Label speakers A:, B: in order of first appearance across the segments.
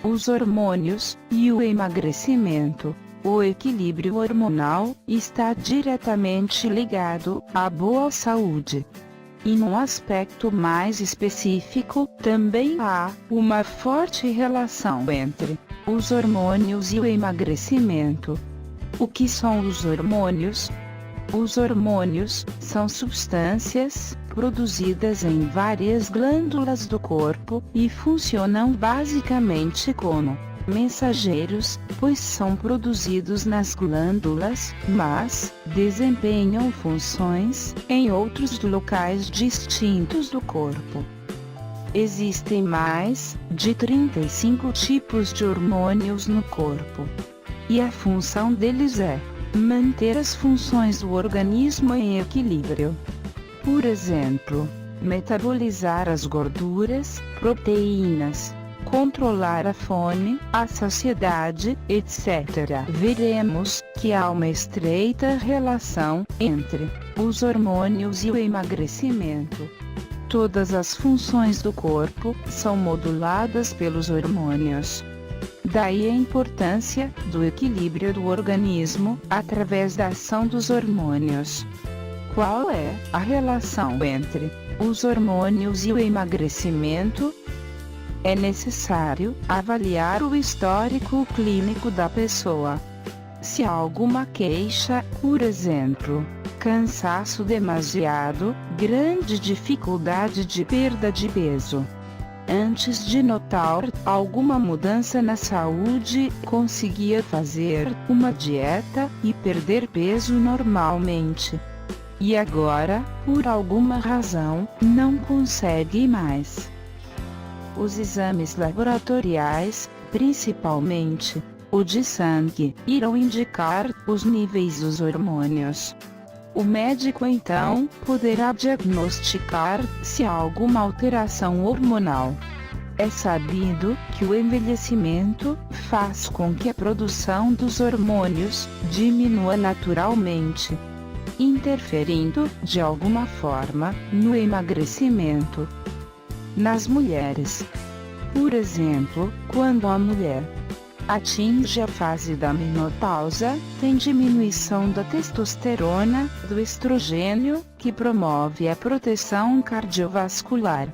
A: os hormônios e o emagrecimento. O equilíbrio hormonal está diretamente ligado à boa saúde. E num aspecto mais específico, também há uma forte relação entre os hormônios e o emagrecimento. O que são os hormônios? Os hormônios são substâncias produzidas em várias glândulas do corpo e funcionam basicamente como mensageiros, pois são produzidos nas glândulas, mas desempenham funções em outros locais distintos do corpo. Existem mais de 35 tipos de hormônios no corpo. E a função deles é manter as funções do organismo em equilíbrio. Por exemplo, metabolizar as gorduras, proteínas, controlar a fome, a saciedade, etc. Veremos que há uma estreita relação entre os hormônios e o emagrecimento. Todas as funções do corpo são moduladas pelos hormônios. Daí a importância do equilíbrio do organismo através da ação dos hormônios. Qual é a relação entre os hormônios e o emagrecimento? É necessário avaliar o histórico clínico da pessoa. Se há alguma queixa, por exemplo, cansaço demasiado, grande dificuldade de perda de peso. Antes de notar alguma mudança na saúde, conseguia fazer uma dieta e perder peso normalmente. E agora, por alguma razão, não consegue mais. Os exames laboratoriais, principalmente o de sangue, irão indicar os níveis dos hormônios. O médico então poderá diagnosticar se há alguma alteração hormonal. É sabido que o envelhecimento faz com que a produção dos hormônios diminua naturalmente, interferindo de alguma forma no emagrecimento. Nas mulheres, por exemplo, quando a mulher atinge a fase da menopausa, tem diminuição da testosterona, do estrogênio, que promove a proteção cardiovascular,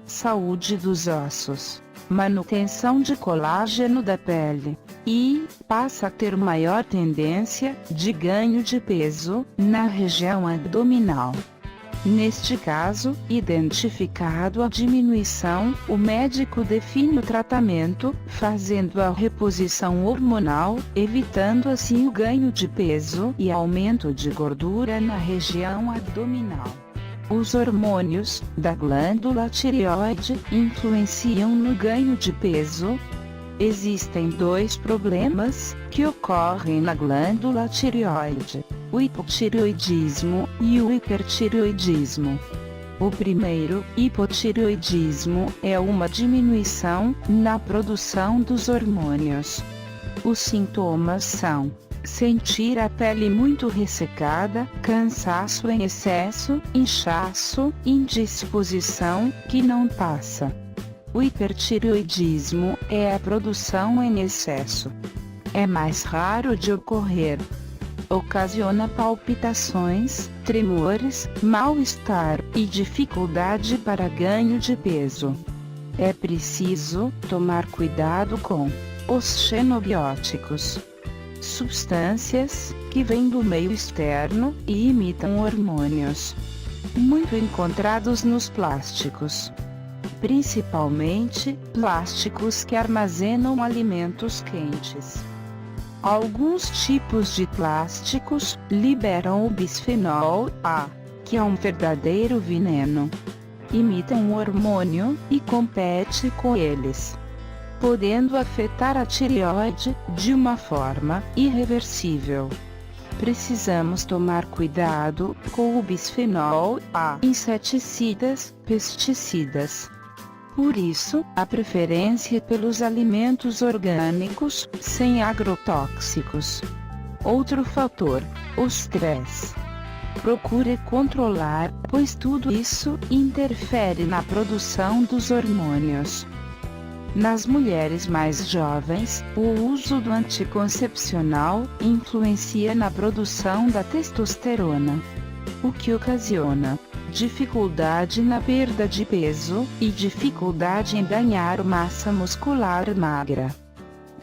A: saúde dos ossos, manutenção de colágeno da pele, e passa a ter maior tendência de ganho de peso na região abdominal. Neste caso, identificado a diminuição, o médico define o tratamento, fazendo a reposição hormonal, evitando assim o ganho de peso e aumento de gordura na região abdominal. Os hormônios da glândula tireoide influenciam no ganho de peso. Existem dois problemas que ocorrem na glândula tireoide: o hipotireoidismo e o hipertireoidismo. O primeiro, hipotireoidismo, é uma diminuição na produção dos hormônios. Os sintomas são sentir a pele muito ressecada, cansaço em excesso, inchaço, indisposição, que não passa. O hipertireoidismo é a produção em excesso. É mais raro de ocorrer. Ocasiona palpitações, tremores, mal-estar e dificuldade para ganho de peso. É preciso tomar cuidado com os xenobióticos, substâncias que vêm do meio externo e imitam hormônios, muito encontrados nos plásticos, principalmente plásticos que armazenam alimentos quentes. Alguns tipos de plásticos liberam o bisfenol A, que é um verdadeiro veneno. Imita um hormônio e compete com eles, podendo afetar a tireoide de uma forma irreversível. Precisamos tomar cuidado com o bisfenol A, inseticidas, pesticidas. Por isso, a preferência pelos alimentos orgânicos, sem agrotóxicos. Outro fator, o estresse. Procure controlar, pois tudo isso interfere na produção dos hormônios. Nas mulheres mais jovens, o uso do anticoncepcional influencia na produção da testosterona, o que ocasiona dificuldade na perda de peso e dificuldade em ganhar massa muscular magra.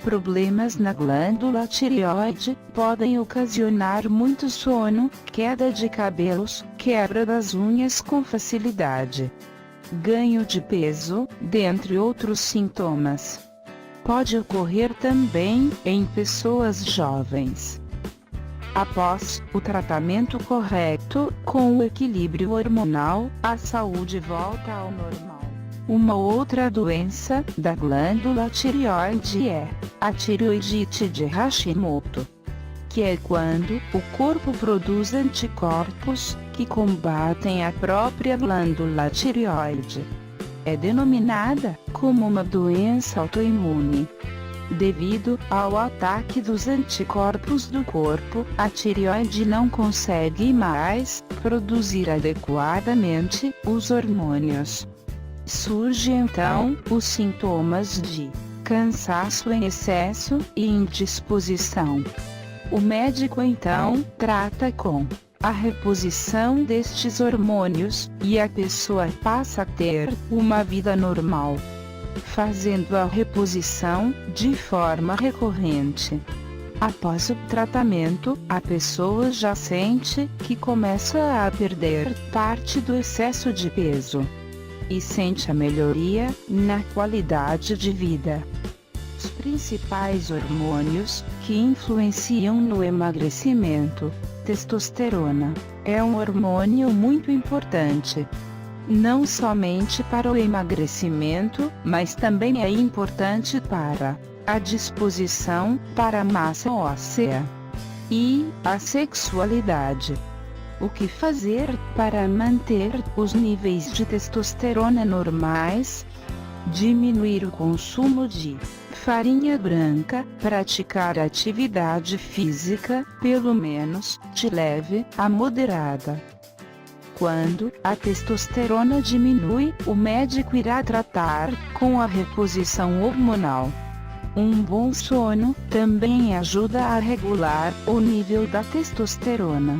A: Problemas na glândula tireoide podem ocasionar muito sono, queda de cabelos, quebra das unhas com facilidade, ganho de peso, dentre outros sintomas. Pode ocorrer também em pessoas jovens. Após o tratamento correto, com o equilíbrio hormonal, a saúde volta ao normal. Uma outra doença da glândula tireoide é a tireoidite de Hashimoto, que é quando o corpo produz anticorpos que combatem a própria glândula tireoide. É denominada como uma doença autoimune. Devido ao ataque dos anticorpos do corpo, a tireoide não consegue mais produzir adequadamente os hormônios. Surgem então os sintomas de cansaço em excesso e indisposição. O médico então trata com a reposição destes hormônios, e a pessoa passa a ter uma vida normal, fazendo a reposição de forma recorrente. Após o tratamento, a pessoa já sente que começa a perder parte do excesso de peso e sente a melhoria na qualidade de vida. Os principais hormônios que influenciam no emagrecimento. Testosterona é um hormônio muito importante, não somente para o emagrecimento, mas também é importante para a disposição para a massa óssea e a sexualidade. O que fazer para manter os níveis de testosterona normais? Diminuir o consumo de farinha branca, praticar atividade física, pelo menos de leve a moderada. Quando a testosterona diminui, o médico irá tratar com a reposição hormonal. Um bom sono também ajuda a regular o nível da testosterona,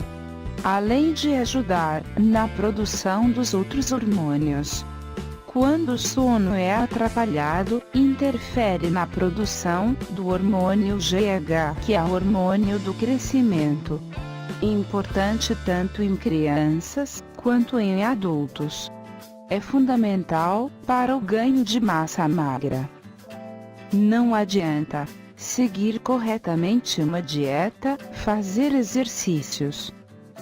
A: além de ajudar na produção dos outros hormônios. Quando o sono é atrapalhado, interfere na produção do hormônio GH, que é o hormônio do crescimento, importante tanto em crianças quanto em adultos. É fundamental para o ganho de massa magra. Não adianta seguir corretamente uma dieta, fazer exercícios,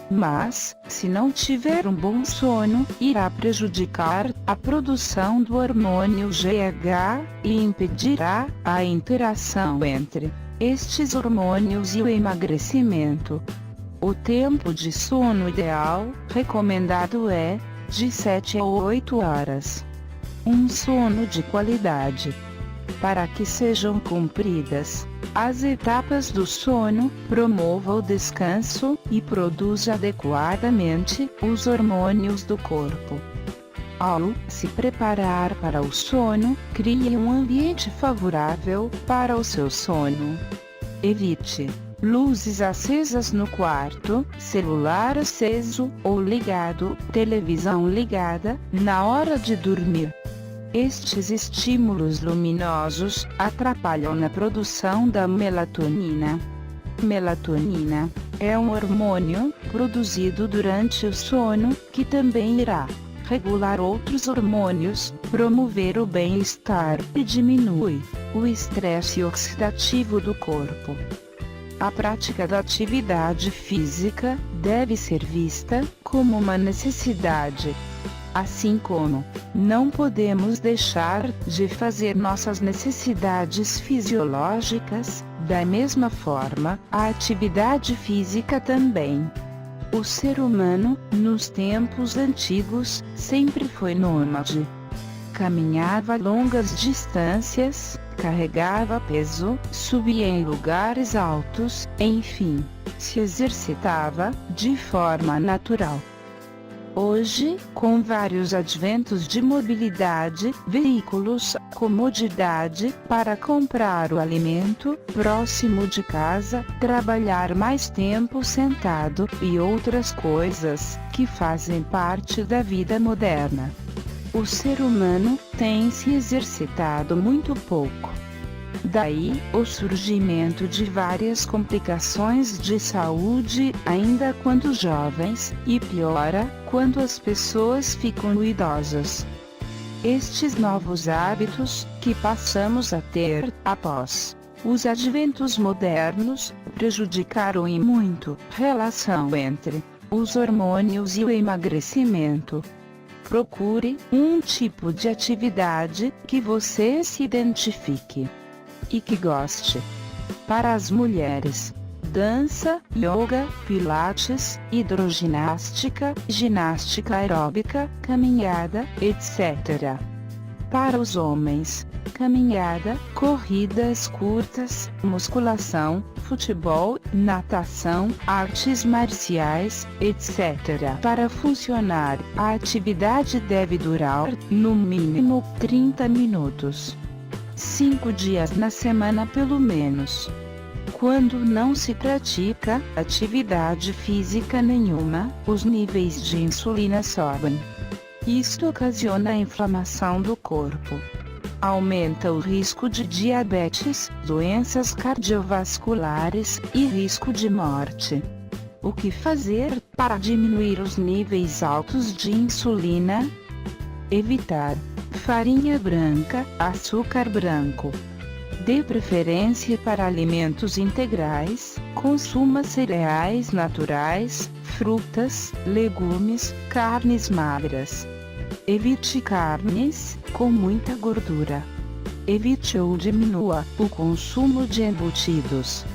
A: mas, se não tiver um bom sono, irá prejudicar a produção do hormônio GH e impedirá a interação entre estes hormônios e o emagrecimento. O tempo de sono ideal recomendado é de 7 a 8 horas. Um sono de qualidade. Para que sejam cumpridas as etapas do sono, promova o descanso e produza adequadamente os hormônios do corpo. Ao se preparar para o sono, crie um ambiente favorável para o seu sono. Evite luzes acesas no quarto, celular aceso ou ligado, televisão ligada, na hora de dormir. Estes estímulos luminosos atrapalham na produção da melatonina. Melatonina é um hormônio produzido durante o sono, que também irá regular outros hormônios, promover o bem-estar e diminui o estresse oxidativo do corpo. A prática da atividade física deve ser vista como uma necessidade. Assim como não podemos deixar de fazer nossas necessidades fisiológicas, da mesma forma, a atividade física também. O ser humano, nos tempos antigos, sempre foi nômade. Caminhava longas distâncias, carregava peso, subia em lugares altos, enfim, se exercitava de forma natural. Hoje, com vários adventos de mobilidade, veículos, comodidade, para comprar o alimento, próximo de casa, trabalhar mais tempo sentado, e outras coisas, que fazem parte da vida moderna. O ser humano tem se exercitado muito pouco. Daí, o surgimento de várias complicações de saúde, ainda quando jovens, e piora, quando as pessoas ficam idosas. Estes novos hábitos, que passamos a ter, após os adventos modernos, prejudicaram e muito a relação entre os hormônios e o emagrecimento. Procure um tipo de atividade que você se identifique e que goste. Para as mulheres, dança, yoga, pilates, hidroginástica, ginástica aeróbica, caminhada, etc. Para os homens, caminhada, corridas curtas, musculação, futebol, natação, artes marciais, etc. Para funcionar, a atividade deve durar, no mínimo, 30 minutos. 5 dias na semana pelo menos. Quando não se pratica atividade física nenhuma, os níveis de insulina sobem. Isto ocasiona a inflamação do corpo. Aumenta o risco de diabetes, doenças cardiovasculares e risco de morte. O que fazer para diminuir os níveis altos de insulina? Evitar farinha branca, açúcar branco. Dê preferência para alimentos integrais, consuma cereais naturais, frutas, legumes, carnes magras. Evite carnes com muita gordura. Evite ou diminua o consumo de embutidos.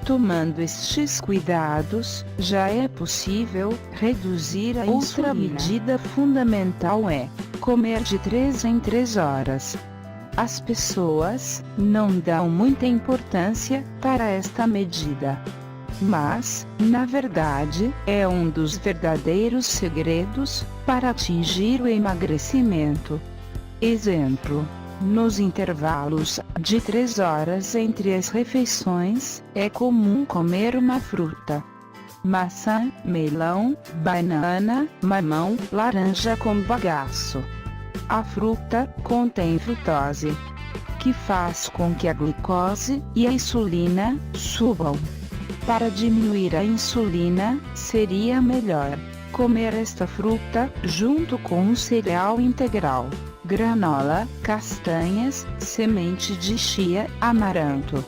A: Tomando estes cuidados, já é possível reduzir a insulina. Outra medida fundamental é comer de 3 em 3 horas. As pessoas não dão muita importância para esta medida. Mas, na verdade, é um dos verdadeiros segredos para atingir o emagrecimento. Exemplo: nos intervalos de 3 horas entre as refeições, é comum comer uma fruta. Maçã, melão, banana, mamão, laranja com bagaço. A fruta contém frutose, que faz com que a glicose e a insulina subam. Para diminuir a insulina, seria melhor comer esta fruta junto com um cereal integral, granola, castanhas, semente de chia, amaranto.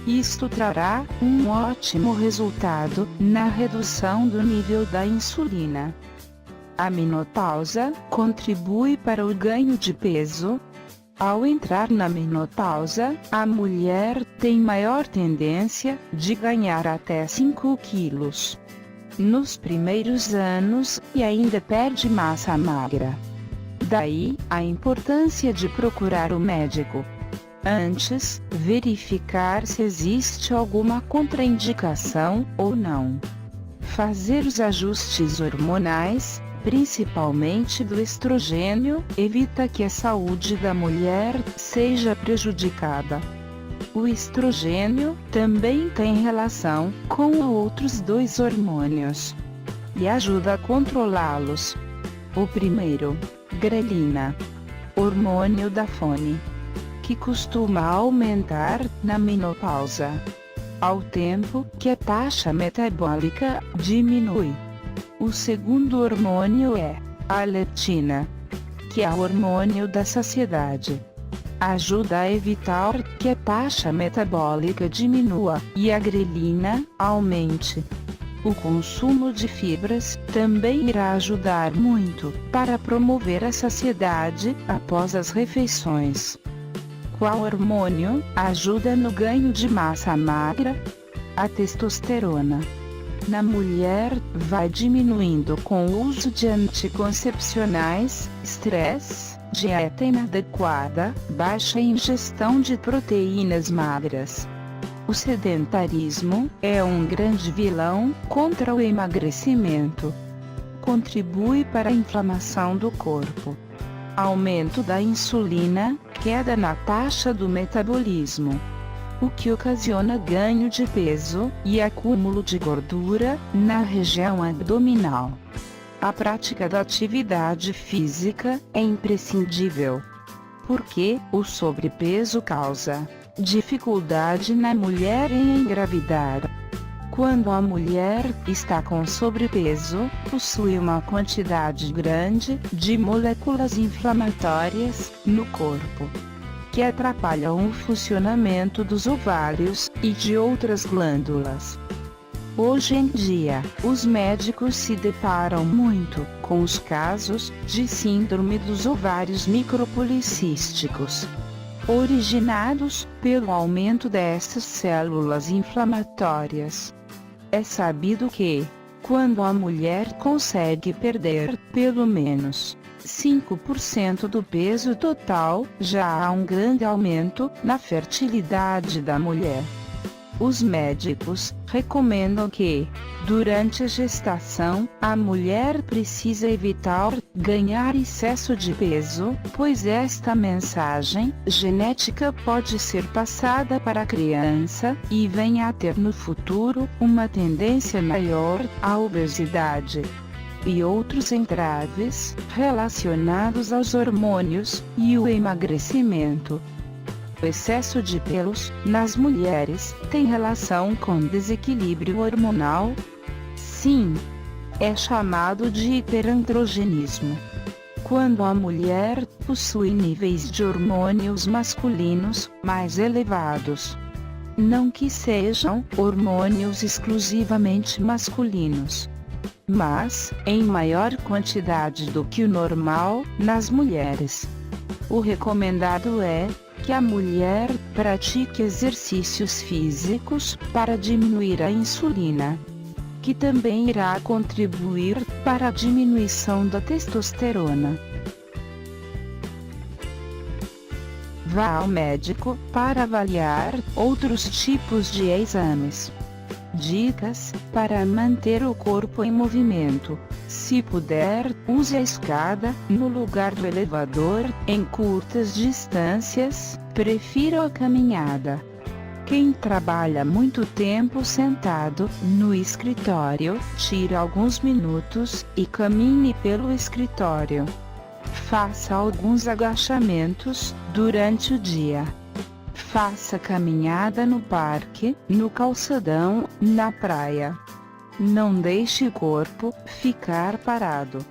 A: Isto trará um ótimo resultado na redução do nível da insulina. A menopausa contribui para o ganho de peso. Ao entrar na menopausa, a mulher tem maior tendência de ganhar até 5 quilos nos primeiros anos, e ainda perde massa magra. Daí, a importância de procurar o médico. Antes, verificar se existe alguma contraindicação ou não. Fazer os ajustes hormonais, principalmente do estrogênio, evita que a saúde da mulher seja prejudicada. O estrogênio também tem relação com outros 2 hormônios e ajuda a controlá-los. O primeiro, grelina, hormônio da fome, que costuma aumentar na menopausa, ao tempo que a taxa metabólica diminui. O segundo hormônio é a leptina, que é o hormônio da saciedade. Ajuda a evitar que a taxa metabólica diminua e a grelina aumente. O consumo de fibras também irá ajudar muito para promover a saciedade após as refeições. Qual hormônio ajuda no ganho de massa magra? A testosterona. Na mulher, vai diminuindo com o uso de anticoncepcionais, estresse, dieta inadequada, baixa ingestão de proteínas magras. O sedentarismo é um grande vilão contra o emagrecimento. contribui para a inflamação do corpo, aumento da insulina, queda na taxa do metabolismo, o que ocasiona ganho de peso e acúmulo de gordura na região abdominal. A prática da atividade física é imprescindível, porque o sobrepeso causa dificuldade na mulher em engravidar. Quando a mulher está com sobrepeso, possui uma quantidade grande de moléculas inflamatórias no corpo, que atrapalham o funcionamento dos ovários e de outras glândulas. Hoje em dia, os médicos se deparam muito com os casos de síndrome dos ovários micropolicísticos, originados pelo aumento destas células inflamatórias. É sabido que, quando a mulher consegue perder pelo menos 5% do peso total, já há um grande aumento na fertilidade da mulher. Os médicos recomendam que, durante a gestação, a mulher precisa evitar ganhar excesso de peso, pois esta mensagem genética pode ser passada para a criança e venha a ter no futuro uma tendência maior à obesidade e outros entraves relacionados aos hormônios e o emagrecimento. O excesso de pelos nas mulheres tem relação com desequilíbrio hormonal? Sim, é chamado de hiperandrogenismo. Quando a mulher possui níveis de hormônios masculinos mais elevados, não que sejam hormônios exclusivamente masculinos, mas em maior quantidade do que o normal nas mulheres. O recomendado é que a mulher pratique exercícios físicos para diminuir a insulina, que também irá contribuir para a diminuição da testosterona. Vá ao médico para avaliar outros tipos de exames. Dicas para manter o corpo em movimento. Se puder, use a escada no lugar do elevador. Em curtas distâncias, prefira a caminhada. Quem trabalha muito tempo sentado no escritório, tire alguns minutos e caminhe pelo escritório. Faça alguns agachamentos durante o dia. Faça caminhada no parque, no calçadão, na praia. Não deixe o corpo ficar parado.